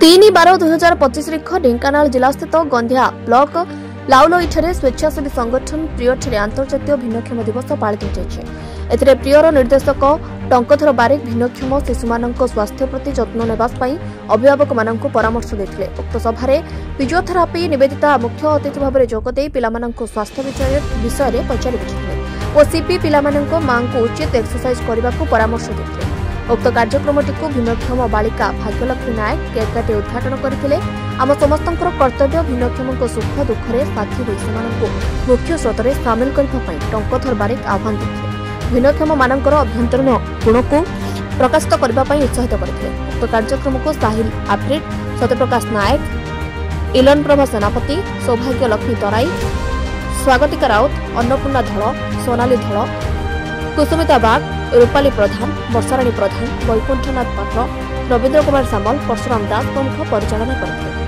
3/12/2025 तारिख ढेंकानाल जिलास्थित गंधिया ब्लॉक लाउलोईठारे स्वेच्छासेवी संगठन प्रियठारे अंतर्जातीय भिन्नक्षम दिवस पालित होइछे। एथिरे प्रियर निर्देशक टंकधर बारिक भिन्नक्षम शिशुमानक स्वास्थ्य प्रति जत्न नेबास पई अभिभावक माननकु परामर्श देथिले। उक्त सभारे फिजियोथेरापी निवेदिता मुख्य अतिथि भाबरे जोगदे पिलामानक स्वास्थ्य विषय पचारि बुझिथिले ओ सीपी पिलामानक मांको उचित एक्सरसाइज करबाकू परामर्श देथिले। उक्त कार्यक्रमटी भिन्नक्षम बालिका भाग्यलक्ष्मी नायक केक काटी उद्घाटन करथिले। आम समस्तंकर कर्तव्य भिन्नक्षमक सुख दुखरे साथी होई सेमानकु मुख्य स्रोतरे सामिल करबा पई टंकधर बारिक आह्वान देथिले। भिन्नक्षम मानकर अभ्यंतरीण गुणको प्रकाशित करबा पई उत्साहित करथिले। उक्त कार्यक्रमको साहिल आप्रेट, सत्यप्रकाश नायक, इलन प्रभा सेनापति, सौभाग्य लक्ष्मी तराई, स्वागतिका राउत, अन्नपूर्णा धळ, सोनाली धळ, कुसुमिता बाग, रूपाली प्रधान, वर्षाराणी प्रधान, वैकुंठनाथ पात्र, रवींद्र कुमार सामल, परशुराम दास प्रमुख परिचालना करथिले।